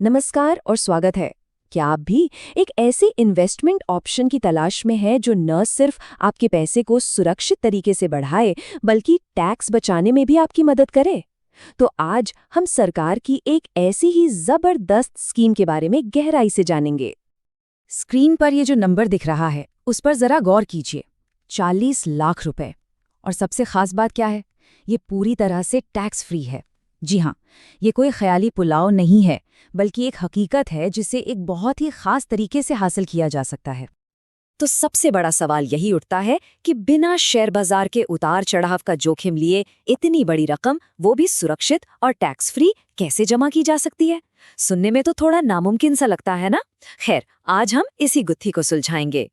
नमस्कार और स्वागत है। क्या आप भी एक ऐसे इन्वेस्टमेंट ऑप्शन की तलाश में हैं जो न सिर्फ आपके पैसे को सुरक्षित तरीके से बढ़ाए बल्कि टैक्स बचाने में भी आपकी मदद करे? तो आज हम सरकार की एक ऐसी ही जबरदस्त स्कीम के बारे में गहराई से जानेंगे। स्क्रीन पर ये जो नंबर दिख रहा है उस पर जरा गौर कीजिए। 40 लाख रुपए। और सबसे खास बात क्या है, ये पूरी तरह से टैक्स फ्री है। जी हाँ, ये कोई ख्याली पुलाव नहीं है, बल्कि एक हकीकत है जिसे एक बहुत ही खास तरीके से हासिल किया जा सकता है। तो सबसे बड़ा सवाल यही उठता है कि बिना शेयर बाजार के उतार चढ़ाव का जोखिम लिए इतनी बड़ी रकम, वो भी सुरक्षित और टैक्स फ्री, कैसे जमा की जा सकती है? सुनने में तो थोड़ा नामुमकिन सा लगता है ना? खैर, आज हम इसी गुत्थी को सुलझाएंगे।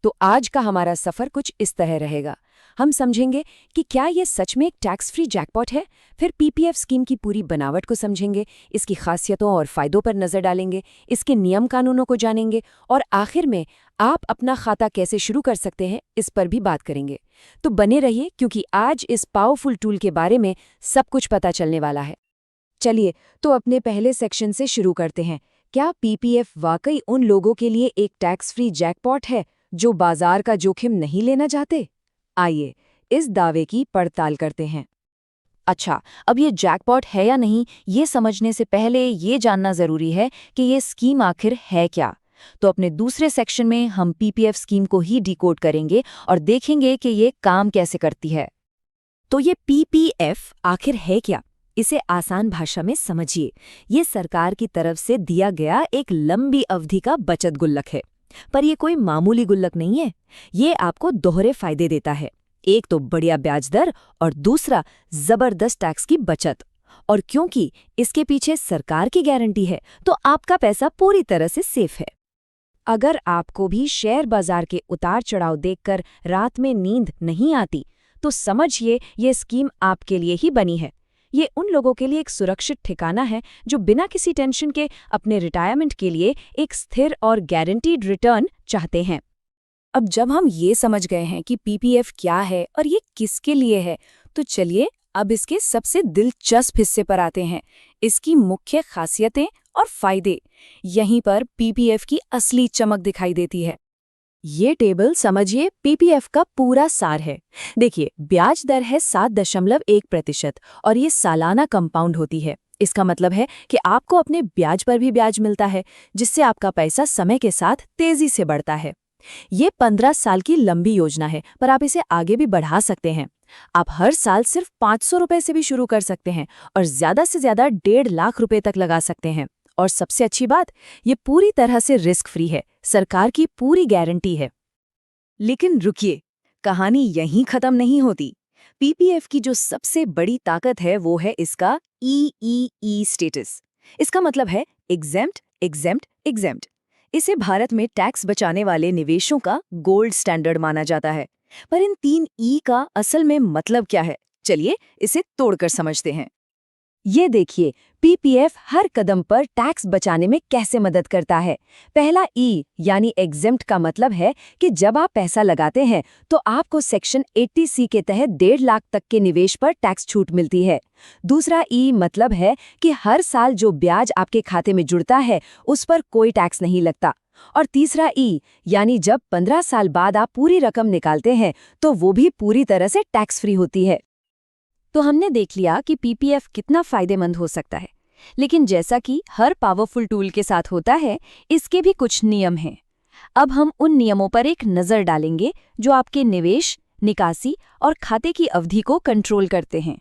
तो आज का हमारा सफर कुछ इस तरह रहेगा। हम समझेंगे कि क्या ये सच में एक टैक्स फ्री जैकपॉट है, फिर पीपीएफ स्कीम की पूरी बनावट को समझेंगे, इसकी खासियतों और फायदों पर नजर डालेंगे, इसके नियम कानूनों को जानेंगे और आखिर में आप अपना खाता कैसे शुरू कर सकते हैं, इस पर भी बात करेंगे। तो बने रहिए, क्योंकि आज इस पावरफुल टूल के बारे में सब कुछ पता चलने वाला है। चलिए, तो अपने पहले सेक्शन से शुरू करते हैं। क्या पीपीएफ वाकई उन लोगों के लिए एक टैक्स फ्री जैकपॉट है जो बाजार का जोखिम नहीं लेना चाहते? आइए इस दावे की पड़ताल करते हैं। अच्छा, अब ये जैकपॉट है या नहीं, ये समझने से पहले ये जानना जरूरी है कि ये स्कीम आखिर है क्या। तो अपने दूसरे सेक्शन में हम पीपीएफ स्कीम को ही डिकोड करेंगे और देखेंगे कि ये काम कैसे करती है। तो ये पीपीएफ आखिर है क्या? इसे आसान भाषा में समझिए। ये सरकार की तरफ से दिया गया एक लंबी अवधि का बचत गुल्लक है। पर ये कोई मामूली गुल्लक नहीं है। ये आपको दोहरे फायदे देता है। एक तो बढ़िया ब्याज दर और दूसरा जबरदस्त टैक्स की बचत। और क्योंकि इसके पीछे सरकार की गारंटी है, तो आपका पैसा पूरी तरह से सेफ है। अगर आपको भी शेयर बाजार के उतार चढ़ाव देखकर रात में नींद नहीं आती, तो समझिए ये स्कीम आपके लिए ही बनी है। ये उन लोगों के लिए एक सुरक्षित ठिकाना है जो बिना किसी टेंशन के अपने रिटायरमेंट के लिए एक स्थिर और गारंटीड रिटर्न चाहते हैं। अब जब हम ये समझ गए हैं कि पीपीएफ क्या है और ये किसके लिए है, तो चलिए अब इसके सबसे दिलचस्प हिस्से पर आते हैं, इसकी मुख्य खासियतें और फायदे। यहीं पर पीपीएफ की असली चमक दिखाई देती है। ये टेबल समझिए पीपीएफ का पूरा सार है। देखिए, ब्याज दर है 7.1% और ये सालाना कंपाउंड होती है। इसका मतलब है कि आपको अपने ब्याज पर भी ब्याज मिलता है, जिससे आपका पैसा समय के साथ तेजी से बढ़ता है। ये 15 साल की लंबी योजना है, पर आप इसे आगे भी बढ़ा सकते हैं। आप हर साल सिर्फ 500 रुपए से भी शुरू कर सकते हैं और ज्यादा से ज्यादा 1.5 लाख रुपए तक लगा सकते हैं। और सबसे अच्छी बात, ये पूरी तरह से रिस्क फ्री है, सरकार की पूरी गारंटी है। लेकिन रुकिए, कहानी यहीं खत्म नहीं होती। पीपीएफ की जो सबसे बड़ी ताकत है वो है इसका ईईई स्टेटस। इसका मतलब है एग्जेम्प्ट, एग्जेम्प्ट, एग्जेम्प्ट। इसे भारत में टैक्स बचाने वाले निवेशों का गोल्ड स्टैंडर्ड माना जाता है। पर इन 3 ई का असल में मतलब क्या है? चलिए इसे तोड़कर समझते हैं। ये देखिए, पीपीएफ हर कदम पर टैक्स बचाने में कैसे मदद करता है। पहला ई यानी एग्जेम्प्ट का मतलब है कि जब आप पैसा लगाते हैं तो आपको सेक्शन 80C के तहत 1.5 लाख तक के निवेश पर टैक्स छूट मिलती है। दूसरा ई मतलब है कि हर साल जो ब्याज आपके खाते में जुड़ता है उस पर कोई टैक्स नहीं लगता। और तीसरा ई यानी जब 15 साल बाद आप पूरी रकम निकालते हैं तो वो भी पूरी तरह से टैक्स फ्री होती है। तो हमने देख लिया कि पीपीएफ कितना फायदेमंद हो सकता है, लेकिन जैसा कि हर पावरफुल टूल के साथ होता है, इसके भी कुछ नियम हैं। अब हम उन नियमों पर एक नज़र डालेंगे जो आपके निवेश, निकासी और खाते की अवधि को कंट्रोल करते हैं।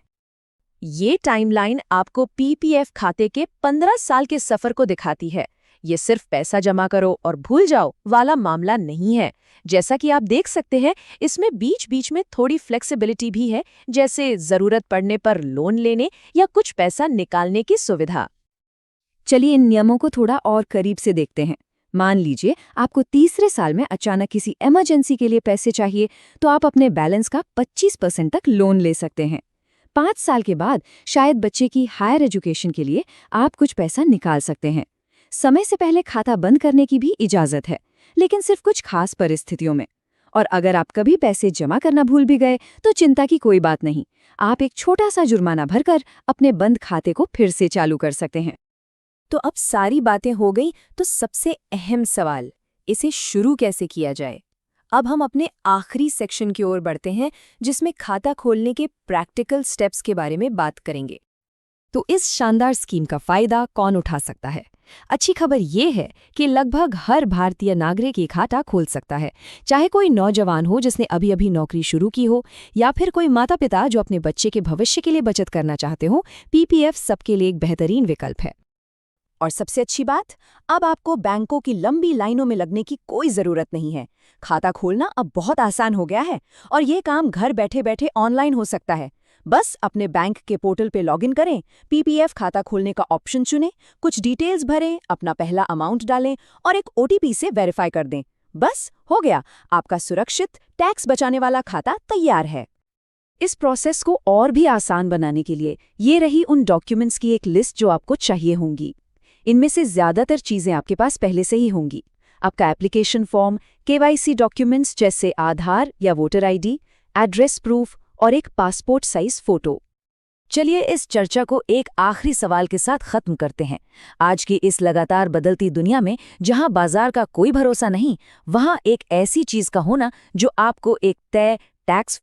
ये टाइमलाइन आपको पीपीएफ खाते के 15 साल के सफर को दिखाती है। ये सिर्फ पैसा जमा करो और भूल जाओ वाला मामला नहीं है। जैसा कि आप देख सकते हैं, इसमें बीच बीच में थोड़ी फ्लेक्सिबिलिटी भी है, जैसे जरूरत पड़ने पर लोन लेने या कुछ पैसा निकालने की सुविधा। चलिए इन नियमों को थोड़ा और करीब से देखते हैं। मान लीजिए आपको तीसरे साल में अचानक किसी इमरजेंसी के लिए पैसे चाहिए, तो आप अपने बैलेंस का 25% तक लोन ले सकते हैं। 5 साल के बाद शायद बच्चे की हायर एजुकेशन के लिए आप कुछ पैसा निकाल सकते हैं। समय से पहले खाता बंद करने की भी इजाजत है, लेकिन सिर्फ कुछ खास परिस्थितियों में। और अगर आप कभी पैसे जमा करना भूल भी गए तो चिंता की कोई बात नहीं, आप एक छोटा सा जुर्माना भरकर अपने बंद खाते को फिर से चालू कर सकते हैं। तो अब सारी बातें हो गई, तो सबसे अहम सवाल, इसे शुरू कैसे किया जाए? अब हम अपने आखिरी सेक्शन की ओर बढ़ते हैं, जिसमें खाता खोलने के प्रैक्टिकल स्टेप्स के बारे में बात करेंगे। तो इस शानदार स्कीम का फायदा कौन उठा सकता है? अच्छी खबर ये है कि लगभग हर भारतीय नागरिक ये खाता खोल सकता है, चाहे कोई नौजवान हो जिसने अभी अभी नौकरी शुरू की हो, या फिर कोई माता पिता जो अपने बच्चे के भविष्य के लिए बचत करना चाहते हो। पीपीएफ सबके लिए एक बेहतरीन विकल्प है। और सबसे अच्छी बात, अब आपको बैंकों की लंबी लाइनों में लगने की कोई ज़रूरत नहीं है। खाता खोलना अब बहुत आसान हो गया है और ये काम घर बैठे बैठे ऑनलाइन हो सकता है। बस अपने बैंक के पोर्टल पे लॉगिन करें, पीपीएफ खाता खोलने का ऑप्शन चुनें, कुछ डिटेल्स भरें, अपना पहला अमाउंट डालें और एक ओटीपी से वेरीफाई कर दें। बस हो गया, आपका सुरक्षित टैक्स बचाने वाला खाता तैयार है। इस प्रोसेस को और भी आसान बनाने के लिए ये रही उन डॉक्यूमेंट्स की एक लिस्ट जो आपको चाहिए होंगी। इनमें से ज़्यादातर चीज़ें आपके पास पहले से ही होंगी। आपका एप्लीकेशन फॉर्म, केवाईसी डॉक्यूमेंट्स जैसे आधार या वोटर आईडी, एड्रेस प्रूफ और एक पासपोर्ट साइज फोटो। चलिए इस चर्चा को एक आखिरी सवाल के साथ खत्म करते हैं। आज की इस लगातार बदलती दुनिया में जहां बाजार का कोई भरोसा नहीं, वहां एक ऐसी चीज का होना जो आपको एक तय टैक्स